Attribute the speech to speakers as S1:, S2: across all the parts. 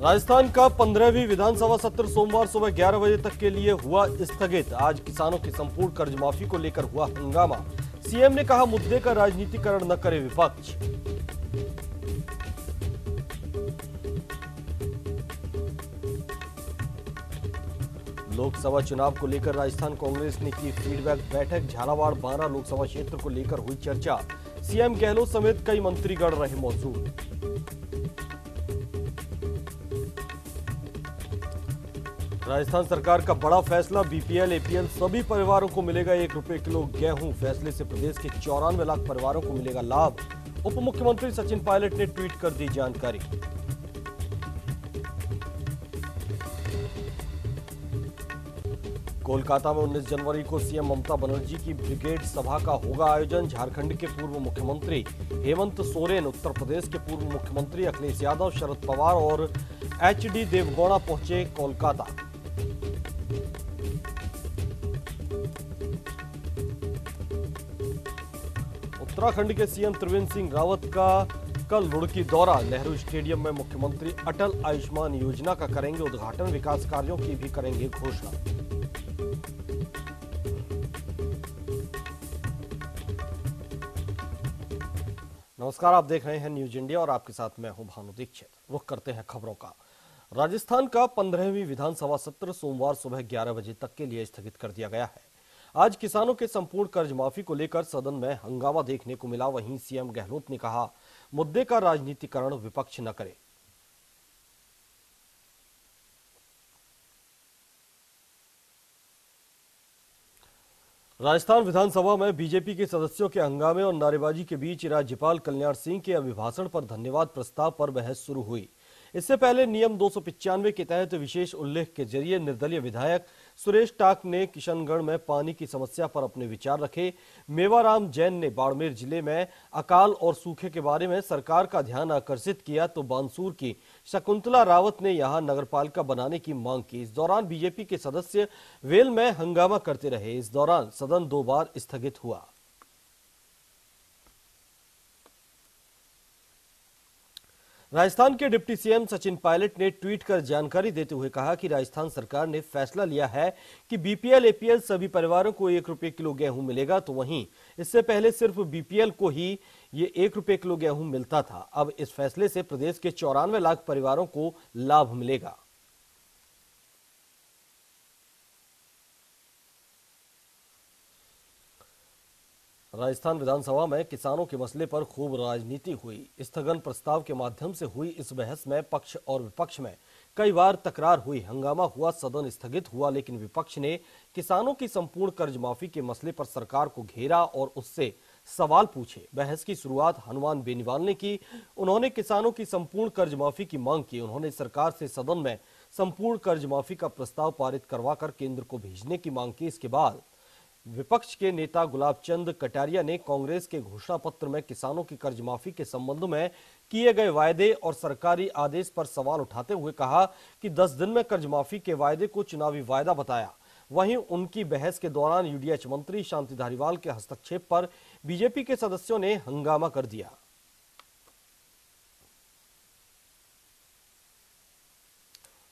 S1: राजस्थान का 15वीं विधानसभा सत्र सोमवार सुबह 11 बजे तक के लिए हुआ स्थगित। आज किसानों की संपूर्ण कर्ज माफी को लेकर हुआ हंगामा। सीएम ने कहा, मुद्दे का राजनीतिकरण न करे विपक्ष। लोकसभा चुनाव को लेकर राजस्थान कांग्रेस ने की फीडबैक बैठक। झालावाड़ बारां लोकसभा क्षेत्र को लेकर हुई चर्चा। सीएम गहलोत समेत कई मंत्रीगण रहे मौजूद। राजस्थान सरकार का बड़ा फैसला, बीपीएल एपीएल सभी परिवारों को मिलेगा 1 रुपए किलो गेहूं। फैसले से प्रदेश के 94 लाख परिवारों को मिलेगा लाभ। उप मुख्यमंत्री सचिन पायलट ने ट्वीट कर दी जानकारी। कोलकाता में 19 जनवरी को सीएम ममता बनर्जी की ब्रिगेड सभा का होगा आयोजन। झारखंड के पूर्व मुख्यमंत्री हेमंत सोरेन, उत्तर प्रदेश के पूर्व मुख्यमंत्री अखिलेश यादव, शरद पवार और एचडी देवगौड़ा पहुंचे कोलकाता। उत्तराखंड के सीएम त्रिवेंद्र सिंह रावत का कल रुड़की दौरा। नेहरू स्टेडियम में मुख्यमंत्री अटल आयुष्मान योजना का करेंगे उद्घाटन। विकास कार्यों की भी करेंगे घोषणा। नमस्कार, आप देख रहे हैं न्यूज इंडिया और आपके साथ मैं हूं भानु दीक्षित। रुख करते हैं खबरों का। राजस्थान का 15वीं विधानसभा सत्र सोमवार सुबह 11 बजे तक के लिए स्थगित कर दिया गया है। आज किसानों के संपूर्ण कर्ज माफी को लेकर सदन में हंगामा देखने को मिला। वहीं सीएम गहलोत ने कहा, मुद्दे का राजनीतिकरण विपक्ष न करे। राजस्थान विधानसभा में बीजेपी के सदस्यों के हंगामे और नारेबाजी के बीच राज्यपाल कल्याण सिंह के अभिभाषण पर धन्यवाद प्रस्ताव पर बहस शुरू हुई। इससे पहले नियम 295 के तहत विशेष उल्लेख के जरिए निर्दलीय विधायक सुरेश टाक ने किशनगढ़ में पानी की समस्या पर अपने विचार रखे। मेवाराम जैन ने बाड़मेर जिले में अकाल और सूखे के बारे में सरकार का ध्यान आकर्षित किया, तो बानसूर की शकुंतला रावत ने यहां नगरपालिका बनाने की मांग की। इस दौरान बीजेपी के सदस्य वेल में हंगामा करते रहे। इस दौरान सदन 2 बार स्थगित हुआ। राजस्थान के डिप्टी सीएम सचिन पायलट ने ट्वीट कर जानकारी देते हुए कहा कि राजस्थान सरकार ने फैसला लिया है कि बीपीएल एपीएल सभी परिवारों को 1 रुपए किलो गेहूं मिलेगा। तो वहीं इससे पहले सिर्फ बीपीएल को ही ये 1 रुपए किलो गेहूं मिलता था। अब इस फैसले से प्रदेश के 94 लाख परिवारों को लाभ मिलेगा। राजस्थान विधानसभा में किसानों के मसले पर खूब राजनीति हुई। स्थगन प्रस्ताव के माध्यम से हुई इस बहस में पक्ष और विपक्ष में कई बार तकरार हुई। हंगामा हुआ, सदन स्थगित हुआ, लेकिन विपक्ष ने किसानों की संपूर्ण कर्ज माफी के मसले पर सरकार को घेरा और उससे सवाल पूछे। बहस की शुरुआत हनुमान बेनीवाल ने की। उन्होंने किसानों की संपूर्ण कर्ज माफी की मांग की। उन्होंने सरकार से सदन में संपूर्ण कर्ज माफी का प्रस्ताव पारित करवाकर केंद्र को भेजने की मांग की। इसके बाद विपक्ष के नेता गुलाब चंद कटारिया ने कांग्रेस के घोषणा पत्र में किसानों की कर्ज माफी के संबंध में किए गए वायदे और सरकारी आदेश पर सवाल उठाते हुए कहा कि 10 दिन में कर्ज माफी के वायदे को चुनावी वायदा बताया। वहीं उनकी बहस के दौरान यूडीएच मंत्री शांति धारीवाल के हस्तक्षेप पर बीजेपी के सदस्यों ने हंगामा कर दिया।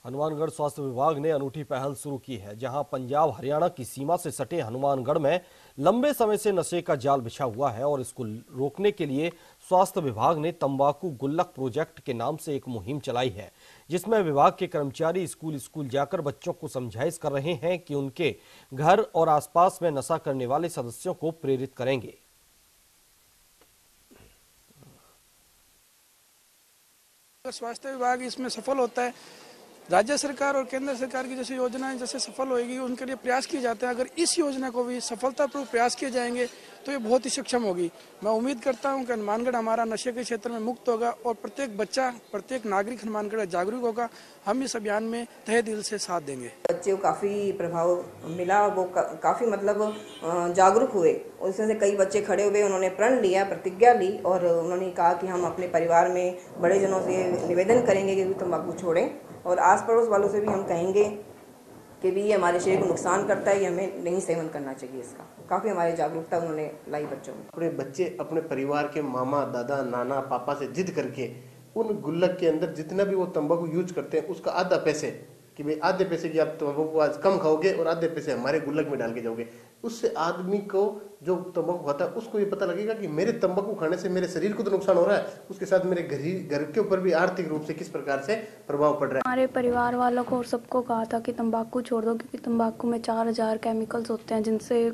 S1: हनुमानगढ़ स्वास्थ्य विभाग ने अनूठी पहल शुरू की है, जहां पंजाब हरियाणा की सीमा से सटे हनुमानगढ़ में लंबे समय से नशे का जाल बिछा हुआ है और इसको रोकने के लिए स्वास्थ्य विभाग ने तंबाकू गुल्लक प्रोजेक्ट के नाम से एक मुहिम चलाई है, जिसमें विभाग के कर्मचारी स्कूल स्कूल जाकर बच्चों को समझाइश कर रहे हैं कि उनके घर और आसपास में नशा करने वाले सदस्यों को प्रेरित करेंगे।
S2: स्वास्थ्य विभाग इसमें सफल होता है। राज्य सरकार और केंद्र सरकार की जैसे योजनाएं जैसे सफल होगी, उनके लिए प्रयास किए जाते हैं। अगर इस योजना को भी सफलतापूर्वक प्रयास किए जाएंगे तो ये बहुत ही सक्षम होगी। मैं उम्मीद करता हूं कि हनुमानगढ़ हमारा नशे के क्षेत्र में मुक्त होगा और प्रत्येक बच्चा, प्रत्येक नागरिक हनुमानगढ़ जागरूक होगा। हम इस अभियान में तहे दिल से साथ देंगे।
S3: बच्चे को काफ़ी प्रभाव मिला, वो काफ़ी मतलब जागरूक हुए। उसमें से कई बच्चे खड़े हुए, उन्होंने प्रण लिया, प्रतिज्ञा ली और उन्होंने कहा कि हम अपने परिवार में बड़े जनों से निवेदन करेंगे कि तंबाकू छोड़ें और आस पड़ोस वालों से भी हम कहेंगे कि भी ये हमारे शरीर को नुकसान करता है, ये हमें नहीं सेवन करना चाहिए। इसका काफ़ी हमारी जागरूकता उन्होंने लाई बच्चों में।
S4: अपने बच्चे अपने परिवार के मामा, दादा, नाना, पापा से जिद करके उन गुल्लक के अंदर जितना भी वो तंबाकू यूज करते हैं उसका आधा पैसे, कि भाई आधे पैसे की आप तंबाकू आज कम खाओगे और आधे पैसे हमारे गुल्लक में डाल के जाओगे। उससे आदमी को जो तंबाकू खाता है उसको ये पता लगेगा कि मेरे तंबाकू खाने से मेरे शरीर को तो नुकसान हो रहा है, उसके साथ मेरे घर के ऊपर भी आर्थिक रूप से किस प्रकार से प्रभाव पड़ रहा है।
S5: हमारे परिवार वालों को और सबको कहा था कि तंबाकू छोड़ दो, क्योंकि तंबाकू में 4000 केमिकल्स होते हैं जिनसे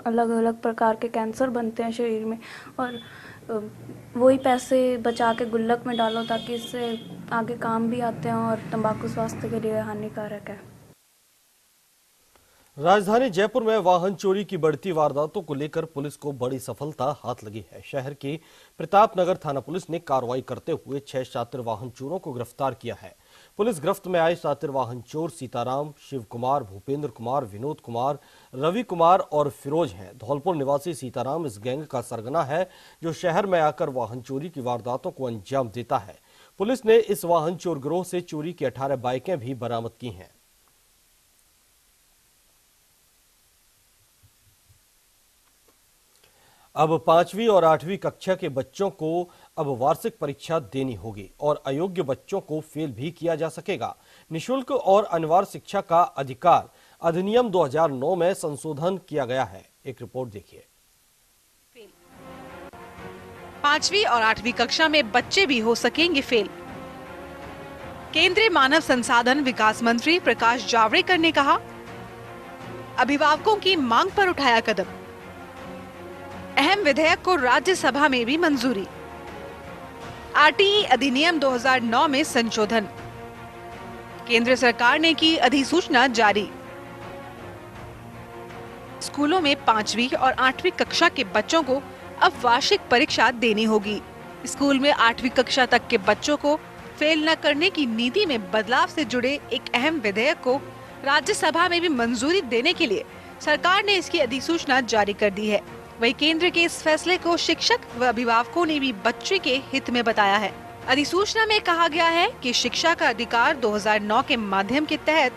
S5: अलग अलग प्रकार के कैंसर बनते हैं शरीर में, और वही पैसे बचा के गुल्लक में डालो ताकि इससे आगे काम भी आते हैं, और तंबाकू स्वास्थ्य के लिए हानिकारक है।
S1: राजधानी जयपुर में वाहन चोरी की बढ़ती वारदातों को लेकर पुलिस को बड़ी सफलता हाथ लगी है। शहर की प्रतापनगर थाना पुलिस ने कार्रवाई करते हुए 6 शातिर वाहन चोरों को गिरफ्तार किया है। पुलिस गिरफ्त में आए शातिर वाहन चोर सीताराम, शिव कुमार, भूपेंद्र कुमार, विनोद कुमार, रवि कुमार और फिरोज हैं। धौलपुर निवासी सीताराम इस गैंग का सरगना है जो शहर में आकर वाहन चोरी की वारदातों को अंजाम देता है। पुलिस ने इस वाहन चोर गिरोह से चोरी की 18 बाइकें भी बरामद की हैं। अब 5वीं और 8वीं कक्षा के बच्चों को अब वार्षिक परीक्षा देनी होगी और अयोग्य बच्चों को फेल भी किया जा सकेगा। निःशुल्क और अनिवार्य शिक्षा का अधिकार अधिनियम 2009 में संशोधन किया गया है। एक रिपोर्ट देखिए।
S6: 5वीं और 8वीं कक्षा में बच्चे भी हो सकेंगे फेल। केंद्रीय मानव संसाधन विकास मंत्री प्रकाश जावड़ेकर ने कहा, अभिभावकों की मांग पर उठाया कदम। अहम विधेयक को राज्यसभा में भी मंजूरी। आरटीई अधिनियम 2009 में संशोधन। केंद्र सरकार ने की अधिसूचना जारी। स्कूलों में 5वीं और 8वीं कक्षा के बच्चों को अब वार्षिक परीक्षा देनी होगी। स्कूल में 8वीं कक्षा तक के बच्चों को फेल न करने की नीति में बदलाव से जुड़े एक अहम विधेयक को राज्यसभा में भी मंजूरी देने के लिए सरकार ने इसकी अधिसूचना जारी कर दी है। वहीं केंद्र के इस फैसले को शिक्षक व अभिभावकों ने भी बच्चे के हित में बताया है। अधिसूचना में कहा गया है कि शिक्षा का अधिकार 2009 के माध्यम के तहत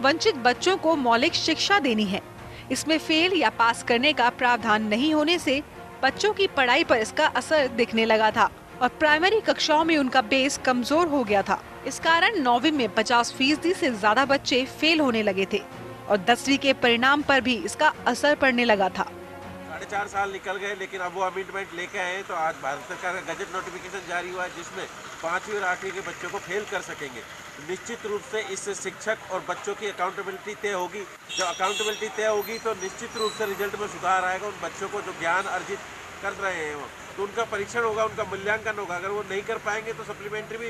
S6: वंचित बच्चों को मौलिक शिक्षा देनी है। इसमें फेल या पास करने का प्रावधान नहीं होने से बच्चों की पढ़ाई पर इसका असर दिखने लगा था और प्राइमरी कक्षाओं में उनका बेस कमजोर हो गया था। इस कारण 9वीं में 50% से ज्यादा बच्चे फेल होने लगे थे और 10वीं के परिणाम पर भी इसका असर पड़ने लगा था।
S7: 4.5 साल निकल गए, लेकिन अब वो अमेंडमेंट लेके आए तो आज भारत सरकार का गजट नोटिफिकेशन जारी हुआ है जिसमें 5वीं और 8वीं के बच्चों को फेल कर सकेंगे। निश्चित रूप से इससे शिक्षक और बच्चों की अकाउंटेबिलिटी तय होगी। जब अकाउंटेबिलिटी तय होगी तो निश्चित रूप से रिजल्ट में सुधार आएगा। उन बच्चों को जो ज्ञान अर्जित कर रहे हैं तो उनका परीक्षण होगा, उनका मूल्यांकन होगा। अगर वो नहीं कर पाएंगे तो सप्लीमेंट्री भी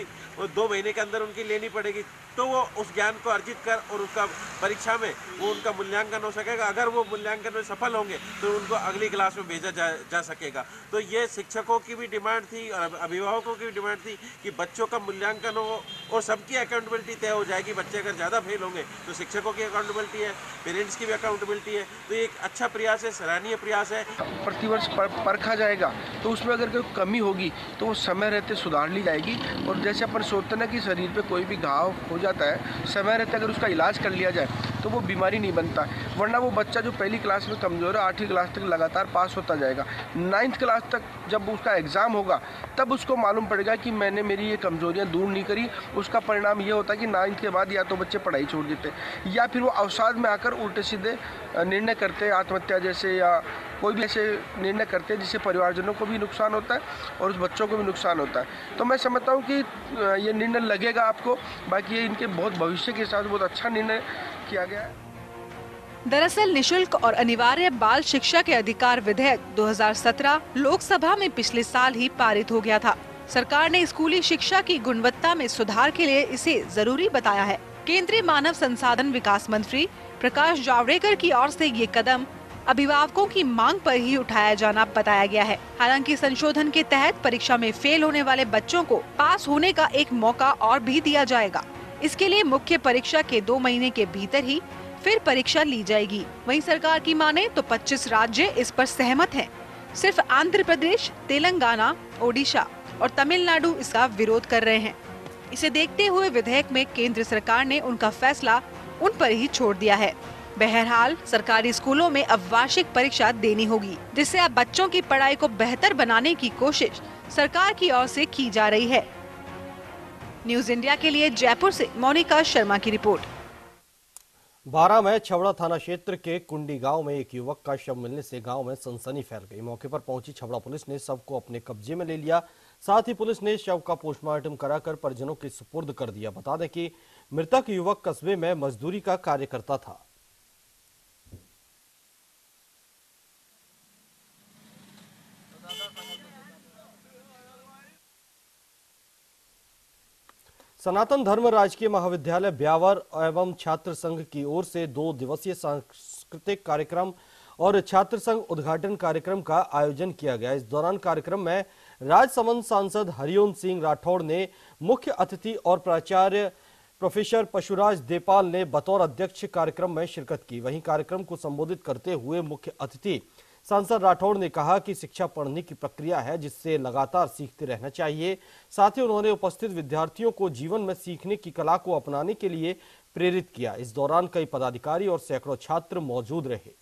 S7: 2 महीने के अंदर उनकी लेनी पड़ेगी, तो वो उस ज्ञान को अर्जित कर और उसका परीक्षा में वो उनका मूल्यांकन हो सकेगा। अगर वो मूल्यांकन में सफल होंगे तो उनको अगली क्लास में भेजा जा सकेगा। तो ये शिक्षकों की भी डिमांड थी और अभिभावकों की भी डिमांड थी कि बच्चों का मूल्यांकन हो और सबकी अकाउंटेबिलिटी तय हो जाएगी। बच्चे अगर ज़्यादा फेल होंगे तो शिक्षकों की अकाउंटेबिलिटी है, पेरेंट्स की भी अकाउंटेबिलिटी है। तो ये एक अच्छा प्रयास है, सराहनीय प्रयास है।
S8: प्रतिवर्ष परखा जाएगा तो उसमें अगर कोई कमी होगी तो वो समय रहते सुधार ली जाएगी। और जैसे अपन सोचते हैं ना कि शरीर पे कोई भी घाव हो जाता है, समय रहते अगर उसका इलाज कर लिया जाए तो वो बीमारी नहीं बनता। वरना वो बच्चा जो पहली क्लास में कमज़ोर है 8वीं क्लास तक लगातार पास होता जाएगा। 9th क्लास तक जब उसका एग्ज़ाम होगा तब उसको मालूम पड़ेगा कि मैंने मेरी ये कमज़ोरियाँ दूर नहीं करी। उसका परिणाम ये होता है कि 9th के बाद या तो बच्चे पढ़ाई छोड़ देते या फिर वो अवसाद में आकर उल्टे सीधे निर्णय करते, आत्महत्या जैसे या कोई भी ऐसे निर्णय करते हैं जिससे परिवारजनों को भी नुकसान होता है और उस बच्चों को भी नुकसान होता है। तो मैं समझता हूँ कि ये निर्णय लगेगा आपको। बाकी ये इनके बहुत भविष्य के साथ बहुत अच्छा निर्णय किया गया है।
S6: दरअसल निःशुल्क और अनिवार्य बाल शिक्षा के अधिकार विधेयक 2017 लोकसभा में पिछले साल ही पारित हो गया था। सरकार ने स्कूली शिक्षा की गुणवत्ता में सुधार के लिए इसे जरूरी बताया है। केंद्रीय मानव संसाधन विकास मंत्री प्रकाश जावड़ेकर की ओर से ये कदम अभिभावकों की मांग पर ही उठाया जाना बताया गया है। हालांकि संशोधन के तहत परीक्षा में फेल होने वाले बच्चों को पास होने का एक मौका और भी दिया जाएगा। इसके लिए मुख्य परीक्षा के 2 महीने के भीतर ही फिर परीक्षा ली जाएगी। वहीं सरकार की माने तो 25 राज्य इस पर सहमत हैं। सिर्फ आंध्र प्रदेश, तेलंगाना, ओडिशा और तमिलनाडु इसका विरोध कर रहे हैं। इसे देखते हुए विधेयक में केंद्र सरकार ने उनका फैसला उन पर ही छोड़ दिया है। बहरहाल सरकारी स्कूलों में अब वार्षिक परीक्षा देनी होगी, जिससे अब बच्चों की पढ़ाई को बेहतर बनाने की कोशिश सरकार की ओर से की जा रही है। न्यूज इंडिया के लिए जयपुर से मोनिका शर्मा की रिपोर्ट।
S1: बारां में छबड़ा थाना क्षेत्र के कुंडी गांव में एक युवक का शव मिलने से गांव में सनसनी फैल गई। मौके पर पहुंची छबड़ा पुलिस ने शव को अपने कब्जे में ले लिया। साथ ही पुलिस ने शव का पोस्टमार्टम कराकर परिजनों के सुपुर्द कर दिया। बता दें कि मृतक युवक कस्बे में मजदूरी का कार्य करता था। सनातन धर्म राजकीय महाविद्यालय ब्यावर एवं छात्र संघ की ओर से 2 दिवसीय सांस्कृतिक कार्यक्रम और छात्र संघ उद्घाटन कार्यक्रम का आयोजन किया गया। इस दौरान कार्यक्रम में राजसमंद सांसद हरिओम सिंह राठौड़ ने मुख्य अतिथि और प्राचार्य प्रोफेसर पशुराज देपाल ने बतौर अध्यक्ष कार्यक्रम में शिरकत की। वहीं कार्यक्रम को संबोधित करते हुए मुख्य अतिथि सांसद राठौड़ ने कहा कि शिक्षा पढ़ने की प्रक्रिया है जिससे लगातार सीखते रहना चाहिए। साथ ही उन्होंने उपस्थित विद्यार्थियों को जीवन में सीखने की कला को अपनाने के लिए प्रेरित किया। इस दौरान कई पदाधिकारी और सैकड़ों छात्र मौजूद रहे।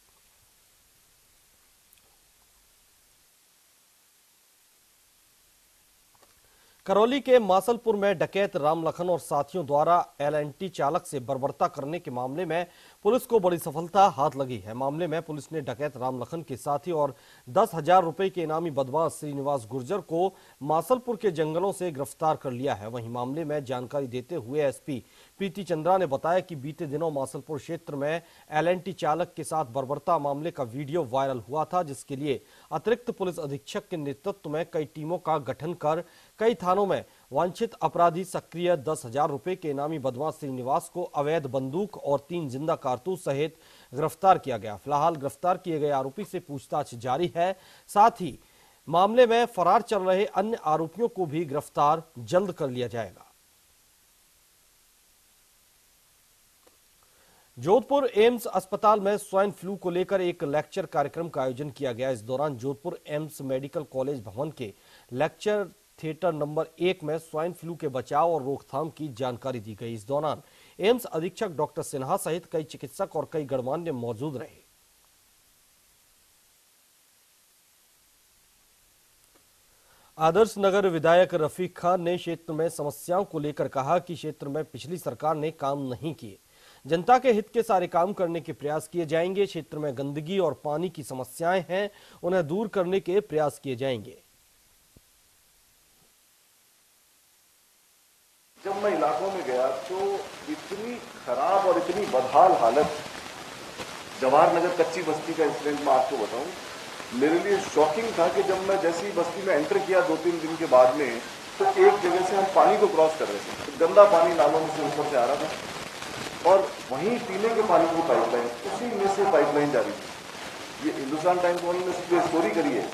S1: करौली के मासलपुर में डकैत रामलखन और साथियों द्वारा एलएनटी चालक से बर्बरता करने के मामले में पुलिस को बड़ी सफलता हाथ लगी है। मामले में पुलिस ने डकैत रामलखन के साथी और 10,000 रुपए के इनामी बदमाश श्रीनिवास गुर्जर को मासलपुर के जंगलों से गिरफ्तार कर लिया है। वहीं मामले में जानकारी देते हुए एसपी प्रीति चंद्रा ने बताया कि बीते दिनों मासलपुर क्षेत्र में एलएनटी चालक के साथ बर्बरता मामले का वीडियो वायरल हुआ था, जिसके लिए अतिरिक्त पुलिस अधीक्षक के नेतृत्व में कई टीमों का गठन कर कई थानों में वांछित अपराधी सक्रिय 10,000 रुपए के इनामी बदमाश श्रीनिवास को अवैध बंदूक और 3 जिंदा कारतूस सहित गिरफ्तार किया गया। फिलहाल गिरफ्तार किए गए आरोपी से पूछताछ जारी है। साथ ही मामले में फरार चल रहे अन्य आरोपियों को भी गिरफ्तार जल्द कर लिया जाएगा। जोधपुर एम्स अस्पताल में स्वाइन फ्लू को लेकर एक लेक्चर कार्यक्रम का आयोजन किया गया। इस दौरान जोधपुर एम्स मेडिकल कॉलेज भवन के लेक्चर थिएटर नंबर 1 में स्वाइन फ्लू के बचाव और रोकथाम की जानकारी दी गई। इस दौरान एम्स अधीक्षक डॉक्टर सिन्हा सहित कई चिकित्सक और कई गणमान्य मौजूद रहे। आदर्श नगर विधायक रफीक खान ने क्षेत्र में समस्याओं को लेकर कहा कि क्षेत्र में पिछली सरकार ने काम नहीं किए। जनता के हित के सारे काम करने के प्रयास किए जाएंगे। क्षेत्र में गंदगी और पानी की समस्याएं हैं, उन्हें दूर करने के प्रयास किए जाएंगे।
S9: जब मैं इलाकों में गया तो इतनी खराब और इतनी बदहाल हालत, जवाहर नगर कच्ची बस्ती का इंसिडेंट मैं आपको बताऊं, मेरे लिए शॉकिंग था कि जब मैं जैसी बस्ती में एंटर किया 2-3 दिन के बाद में, तो एक जगह से हम पानी को क्रॉस कर रहे थे, तो गंदा पानी नालों में से ऊपर से आ रहा था और वहीं पीने के पानी की पाइपलाइन, उसी में से पाइपलाइन जा रही थी। ये हिंदुस्तान टाइम्स ने स्टोरी करी है,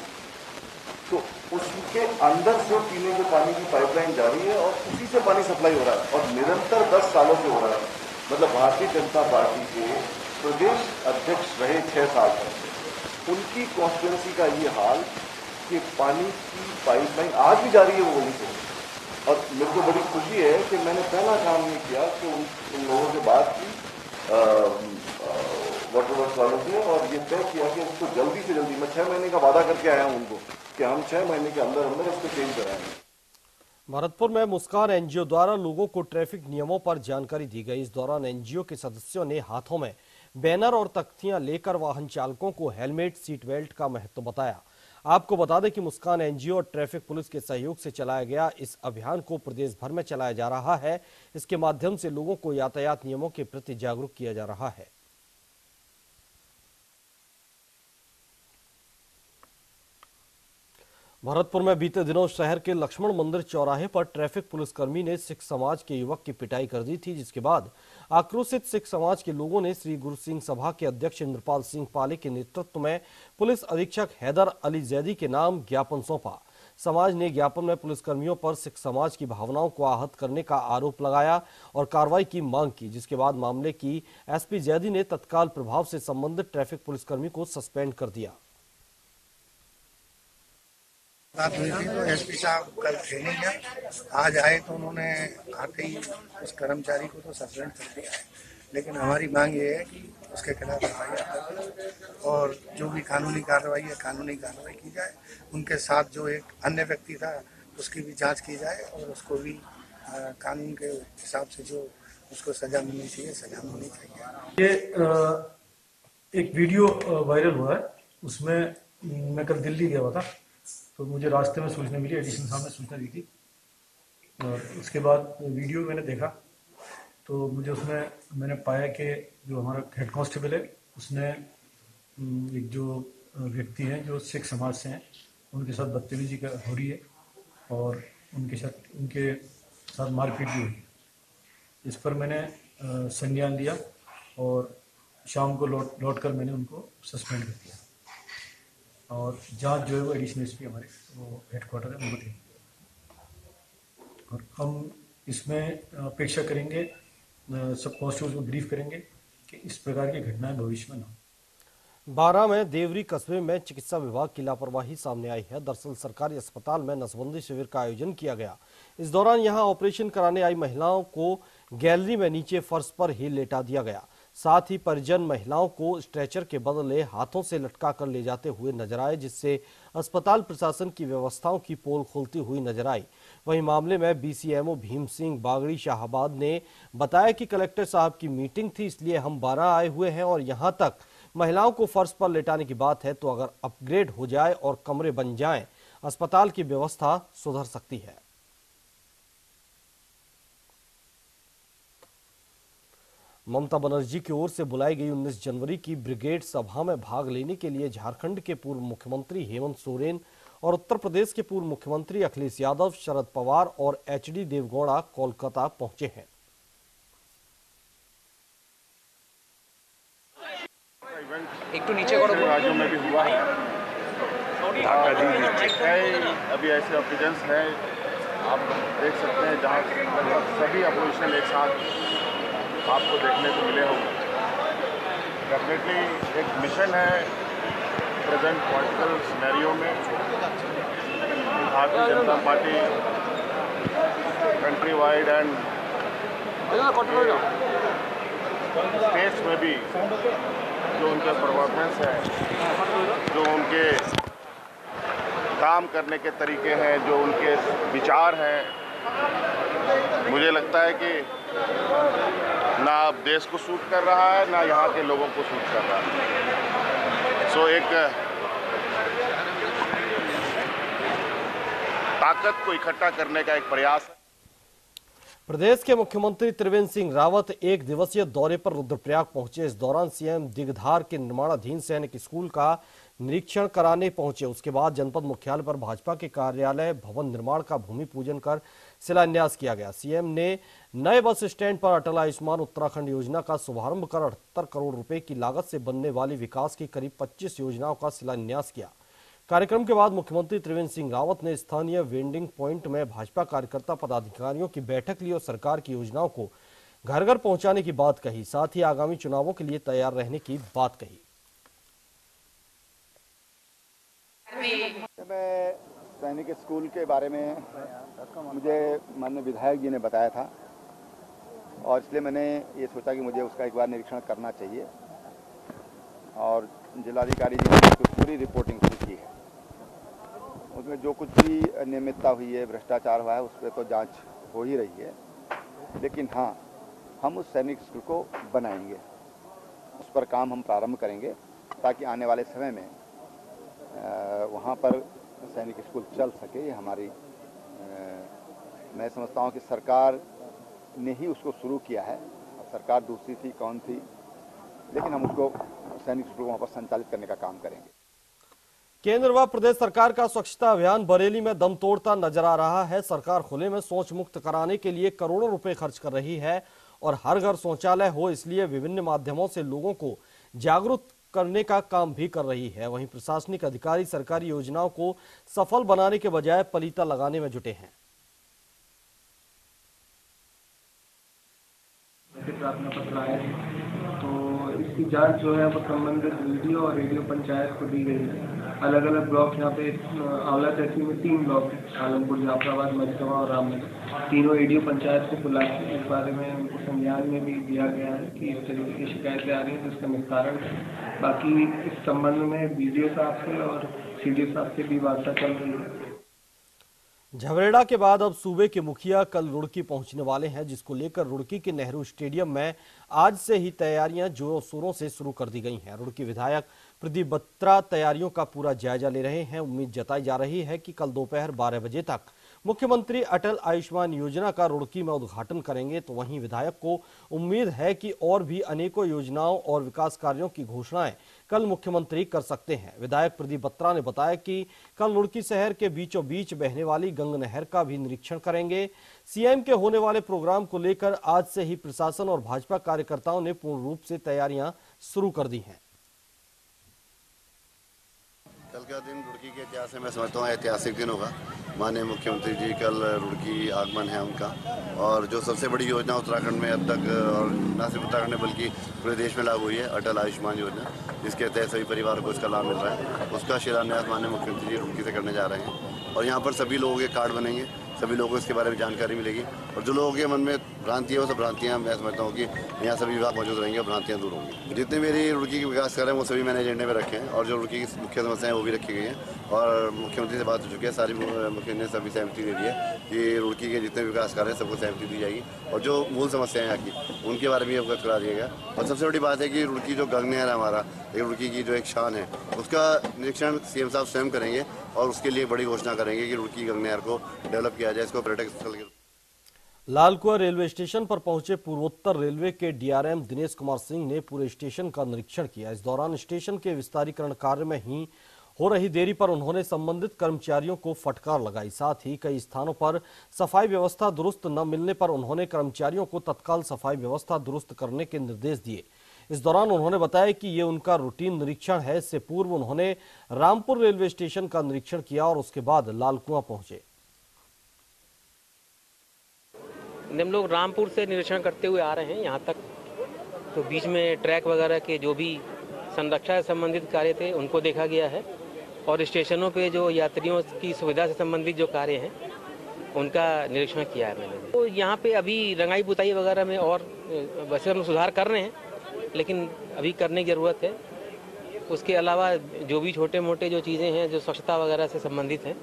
S9: तो उसके अंदर से पीने के पानी की पाइपलाइन जा रही है और उसी से पानी सप्लाई हो रहा है और निरंतर 10 सालों से हो रहा है। मतलब भारतीय जनता पार्टी के प्रदेश अध्यक्ष रहे 6 साल तक, उनकी कॉन्स्टिट्यूंसी का ये हाल कि पानी की पाइपलाइन आज भी जा रही है वो वहीं से। और मेरे को बड़ी खुशी है कि मैंने पहला काम ये किया कि उन लोगों से बात की वाटर वर्क्स वालों से और ये तय किया कि इसको जल्दी से जल्दी, मैं 6 महीने का वादा करके आया हूँ उनको कि हम 6 महीने के अंदर अंदर इसको चेंज कराएंगे।
S1: भरतपुर में मुस्कान एनजीओ द्वारा लोगों को ट्रैफिक नियमों पर जानकारी दी गई। इस दौरान एनजीओ के सदस्यों ने हाथों में बैनर और तख्तियां लेकर वाहन चालकों को हेलमेट, सीट बेल्ट का महत्व बताया। आपको बता दें कि मुस्कान एनजीओ और ट्रैफिक पुलिस के सहयोग से चलाया गया इस अभियान को प्रदेश भर में चलाया जा रहा है। इसके माध्यम से लोगों को यातायात नियमों के प्रति जागरूक किया जा रहा है। भरतपुर में बीते दिनों शहर के लक्ष्मण मंदिर चौराहे पर ट्रैफिक पुलिसकर्मी ने सिख समाज के युवक की पिटाई कर दी थी, जिसके बाद आक्रोशित सिख समाज के लोगों ने श्री गुरु सिंह सभा के अध्यक्ष इंद्रपाल सिंह पाले के नेतृत्व में पुलिस अधीक्षक हैदर अली जैदी के नाम ज्ञापन सौंपा। समाज ने ज्ञापन में पुलिसकर्मियों पर सिख समाज की भावनाओं को आहत करने का आरोप लगाया और कार्रवाई की मांग की, जिसके बाद मामले की एसपी जैदी ने तत्काल प्रभाव से संबंधित ट्रैफिक पुलिसकर्मी को सस्पेंड कर दिया।
S10: बात हुई थी तो एसपी साहब कल थे नहीं है, आज आए तो उन्होंने आते ही उस कर्मचारी को तो सस्पेंड कर दिया है। लेकिन हमारी मांग ये है कि उसके खिलाफ एफआईआर और जो भी कानूनी कार्रवाई है कानूनी कार्रवाई की जाए। उनके साथ जो एक अन्य व्यक्ति था उसकी भी जांच की जाए और उसको भी कानून के हिसाब से जो उसको सजा मिलनी चाहिए सजा मिलनी चाहिए।
S11: ये एक वीडियो वायरल हुआ है, उसमें मैं कल दिल्ली गया हुआ था, तो मुझे रास्ते में सूचना मिली, एडिशनल साहब ने सूचना दी थी, और उसके बाद वीडियो मैंने देखा तो मुझे उसमें मैंने पाया कि जो हमारा हेड कांस्टेबल है उसने एक जो व्यक्ति हैं जो सिख समाज से हैं उनके साथ बदतमीजी हो रही है और उनके साथ मारपीट भी हुई है। इस पर मैंने संज्ञान लिया और शाम को लौट कर मैंने उनको सस्पेंड कर दिया और जांच जो है वो एडिशनल एसपी हमारे वो हेडक्वार्टर है उनको दी। और हम इसमें अपेक्षा करेंगे, सब कांस्टेबल्स को ब्रीफ करेंगे कि इस प्रकार की घटनाएं भविष्य में न हो।
S1: बारां में देवरी कस्बे में चिकित्सा विभाग की लापरवाही सामने आई है। दरअसल सरकारी अस्पताल में नसबंदी शिविर का आयोजन किया गया। इस दौरान यहां ऑपरेशन कराने आई महिलाओं को गैलरी में नीचे फर्श पर ही लेटा दिया गया। साथ ही परिजन महिलाओं को स्ट्रेचर के बदले हाथों से लटका कर ले जाते हुए नजर आए, जिससे अस्पताल प्रशासन की व्यवस्थाओं की पोल खुलती हुई नजर आई। वहीं मामले में बीसीएमओ भीम सिंह बागड़ी शाहबाद ने बताया कि कलेक्टर साहब की मीटिंग थी, इसलिए हम बारां आए हुए हैं और यहां तक महिलाओं को फर्श पर लेटाने की बात है तो अगर अपग्रेड हो जाए और कमरे बन जाएं, अस्पताल की व्यवस्था सुधर सकती है। ममता बनर्जी की ओर से बुलाई गई 19 जनवरी की ब्रिगेड सभा में भाग लेने के लिए झारखंड के पूर्व मुख्यमंत्री हेमंत सोरेन और उत्तर प्रदेश के पूर्व मुख्यमंत्री अखिलेश यादव, शरद पवार और एचडी देवगौड़ा कोलकाता पहुंचे हैं।
S12: एक तो नीचे
S9: राज्यों में भी हुआ है, अभी ऐसे ऑपरेशंस है आप देख सकते हैं जहाँ लगभग सभी अपोजिशन एक साथ आपको देखने को मिले होंगे। डेफिनेटली एक मिशन है प्रेजेंट पॉलिटिकल सिनेरियो में। Bharatiya Janata party country wide and states में भी जो उनके परफॉर्मेंस है, जो उनके काम करने के तरीके हैं, जो उनके विचार हैं, मुझे लगता है कि ना अब देश को सूट कर रहा है ना यहाँ के लोगों को सूट कर रहा है। सो एक ताकत को इकट्ठा करने का एक प्रयास है।
S1: प्रदेश के मुख्यमंत्री त्रिवेंद्र सिंह रावत एक दिवसीय दौरे पर रुद्रप्रयाग पहुंचे। इस दौरान सीएम दिगधार के निर्माणाधीन सैनिक स्कूल का निरीक्षण कराने पहुंचे। उसके बाद जनपद मुख्यालय पर भाजपा के कार्यालय भवन निर्माण का भूमि पूजन कर शिलान्यास किया गया। सीएम ने नए बस स्टैंड पर अटल आयुष्मान उत्तराखंड योजना का शुभारंभ कर 78 करोड़ रुपए की लागत से बनने वाली विकास की करीब 25 योजनाओं का शिलान्यास किया। कार्यक्रम के बाद मुख्यमंत्री त्रिवेंद्र सिंह रावत ने स्थानीय वेंडिंग पॉइंट में भाजपा कार्यकर्ता पदाधिकारियों की बैठक ली और सरकार की योजनाओं को घर घर पहुंचाने की बात कही। साथ ही आगामी चुनावों के लिए तैयार रहने की बात कही।
S13: मैं सैनिक स्कूल के बारे में मुझे माननीय विधायक जी ने बताया था और इसलिए मैंने ये सोचा कि मुझे उसका एक बार निरीक्षण करना चाहिए और जिलाधिकारी जी ने कुछ पूरी रिपोर्टिंग शुरू की है। उसमें जो कुछ भी अनियमितता हुई है, भ्रष्टाचार हुआ है, उस पर तो जांच हो ही रही है, लेकिन हाँ, हम उस सैनिक स्कूल को बनाएंगे, उस पर काम हम प्रारंभ करेंगे ताकि आने वाले समय में वहाँ पर सैनिक स्कूल चल सके। ये हमारी मैं समझता हूँ कि सरकार ने ही उसको शुरू किया है। सरकार दूसरी थी, कौन थी, लेकिन हम उसको सैनिक स्कूल वहाँ पर संचालित करने का काम करेंगे।
S1: केंद्र व प्रदेश सरकार का स्वच्छता अभियान बरेली में दम तोड़ता नजर आ रहा है। सरकार खुले में शौच मुक्त कराने के लिए करोड़ों रुपए खर्च कर रही है और हर घर शौचालय हो, इसलिए विभिन्न माध्यमों से लोगों को जागरूक करने का काम भी कर रही है। वहीं प्रशासनिक अधिकारी सरकारी योजनाओं को सफल बनाने के बजाय पलीता लगाने में जुटे हैं।
S14: प्रार्थना पत्र आए तो इसकी जांच जो है वो संबंधित वीडियो और रेडियो पंचायत को दी गई है। अलग अलग ब्लॉक यहाँ पे आंवला तहसील में 3 ब्लॉक है, आलमपुर, जाफराबाद, मरिसवा और रामनगर। तीनों रेडियो पंचायत को बुला के इस बारे में उनको संज्ञान में भी दिया गया है कि इस तरीके की शिकायतें आ रही हैं जिसका निस्तारण है। बाकी इस संबंध में बीडीओ साहब से और सीडीओ साहब से भी वार्ता चल रही है।
S1: झबरेड़ा के बाद अब सूबे के मुखिया कल रुड़की पहुंचने वाले हैं, जिसको लेकर रुड़की के नेहरू स्टेडियम में आज से ही तैयारियां जोरों शोरों से शुरू कर दी गई हैं। रुड़की विधायक प्रदीप बत्रा तैयारियों का पूरा जायजा ले रहे हैं। उम्मीद जताई जा रही है कि कल दोपहर 12 बजे तक मुख्यमंत्री अटल आयुष्मान योजना का रुड़की में उद्घाटन करेंगे। तो वहीं विधायक को उम्मीद है कि और भी अनेकों योजनाओं और विकास कार्यों की घोषणाएं कल मुख्यमंत्री कर सकते हैं। विधायक प्रदीप बत्रा ने बताया कि कल रुड़की शहर के बीचों बीच बहने वाली गंग नहर का भी निरीक्षण करेंगे। सीएम के होने वाले प्रोग्राम को लेकर आज से ही प्रशासन और भाजपा कार्यकर्ताओं ने पूर्ण रूप से तैयारियां शुरू कर दी हैं।
S15: कल का दिन रुड़की के इतिहास में मैं समझता हूँ ऐतिहासिक दिन होगा। माननीय मुख्यमंत्री जी कल रुड़की आगमन है उनका, और जो सबसे बड़ी योजना उत्तराखंड में अब तक, और न सिर्फ उत्तराखंड में बल्कि पूरे देश में लागू हुई है, अटल आयुष्मान योजना, जिसके तहत सभी परिवारों को इसका लाभ मिल रहा है, उसका शिलान्यास माननीय मुख्यमंत्री जी रुड़की से करने जा रहे हैं। और यहाँ पर सभी लोगों के कार्ड बनेंगे, सभी लोगों को इसके बारे में जानकारी मिलेगी, और जो लोगों के मन में भ्रांति है वो सब भ्रांतियाँ मैं समझता हूँ कि यहाँ सभी विभाग मौजूद रहेंगे और भ्रांतियाँ दूर होंगी। जितने मेरी रुड़की के विकास कर रहे हैं वो सभी मैंने एजेंडे में रखे हैं, और जो रुड़की की मुख्य समस्याएं वो भी रखी गई हैं, और मुख्यमंत्री से बात हो चुकी है, सारी मुख्यमंत्री ने सभी सहमति दे दी है कि रुड़की के जितने विकास कार्य हैं सबको सहमति दी जाएगी, और जो मूल समस्याएं यहाँ की उनके बारे में अवगत करा दिया गया। और सबसे बड़ी बात है कि रुड़की जो गंग नहर है हमारा, रुड़की की जो एक शान है, उसका निरीक्षण सीएम साहब स्वयं करेंगे, और उसके लिए बड़ी घोषणा करेंगे कि रुड़की गंग नहर को डेवलप किया जाए, इसको पर्यटक स्थल के।
S1: लालकुआं रेलवे स्टेशन पर पहुंचे पूर्वोत्तर रेलवे के डीआरएम दिनेश कुमार सिंह ने पूरे स्टेशन का निरीक्षण किया। इस दौरान स्टेशन के विस्तारीकरण कार्य में ही हो रही देरी पर उन्होंने संबंधित कर्मचारियों को फटकार लगाई। साथ ही कई स्थानों पर सफाई व्यवस्था दुरुस्त न मिलने पर उन्होंने कर्मचारियों को तत्काल सफाई व्यवस्था दुरुस्त करने के निर्देश दिए। इस दौरान उन्होंने बताया कि ये उनका रूटीन निरीक्षण है। इससे पूर्व उन्होंने रामपुर रेलवे स्टेशन का निरीक्षण किया और उसके बाद लालकुआं पहुंचे।
S16: हम लोग रामपुर से निरीक्षण करते हुए आ रहे हैं यहाँ तक, तो बीच में ट्रैक वगैरह के जो भी संरक्षा से संबंधित कार्य थे उनको देखा गया है, और स्टेशनों पे जो यात्रियों की सुविधा से संबंधित जो कार्य हैं उनका निरीक्षण किया है मैंने। तो यहाँ पे अभी रंगाई पुताई वगैरह में और वैसे हम सुधार कर रहे हैं, लेकिन अभी करने की ज़रूरत है। उसके अलावा जो भी छोटे मोटे जो चीज़ें हैं जो स्वच्छता वगैरह से संबंधित हैं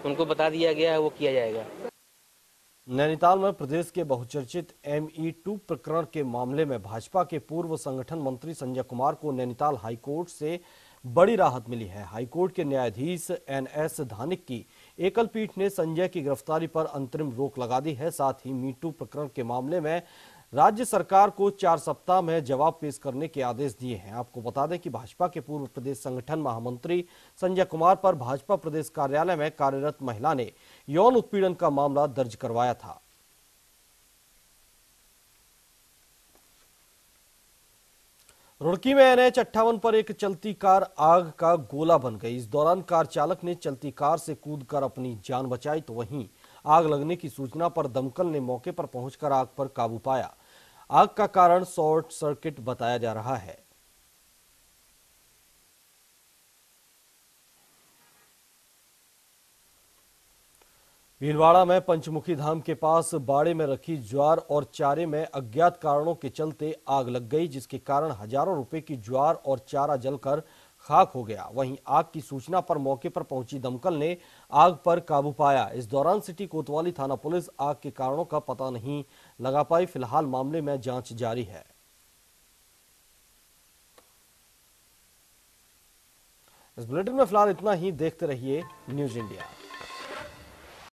S16: उनको बता दिया गया है, वो किया जाएगा।
S1: नैनीताल में प्रदेश के बहुचर्चित ME2 प्रकरण के मामले में भाजपा के पूर्व संगठन मंत्री संजय कुमार को नैनीताल हाईकोर्ट से बड़ी राहत मिली है। हाईकोर्ट के न्यायाधीश NS धानिक की एकल पीठ ने संजय की गिरफ्तारी पर अंतरिम रोक लगा दी है। साथ ही Me2 प्रकरण के मामले में राज्य सरकार को 4 सप्ताह में जवाब पेश करने के आदेश दिए हैं। आपको बता दें कि भाजपा के पूर्व प्रदेश संगठन महामंत्री संजय कुमार पर भाजपा प्रदेश कार्यालय में कार्यरत महिला ने यौन उत्पीड़न का मामला दर्ज करवाया था। रुड़की में NH 58 पर एक चलती कार आग का गोला बन गई। इस दौरान कार चालक ने चलती कार से कूदकर अपनी जान बचाई, तो वहीं आग लगने की सूचना पर दमकल ने मौके पर पहुंचकर आग पर काबू पाया। आग का कारण शॉर्ट सर्किट बताया जा रहा है। भीलवाड़ा में पंचमुखी धाम के पास बाड़े में रखी ज्वार और चारे में अज्ञात कारणों के चलते आग लग गई, जिसके कारण हजारों रुपए की ज्वार और चारा जलकर खाक हो गया। वहीं आग की सूचना पर मौके पर पहुंची दमकल ने आग पर काबू पाया। इस दौरान सिटी कोतवाली थाना पुलिस आग के कारणों का पता नहीं लगा पाई। फिलहाल मामले में जांच जारी है। इस बुलेटिन में फिलहाल इतना ही। देखते रहिए न्यूज़ इंडिया।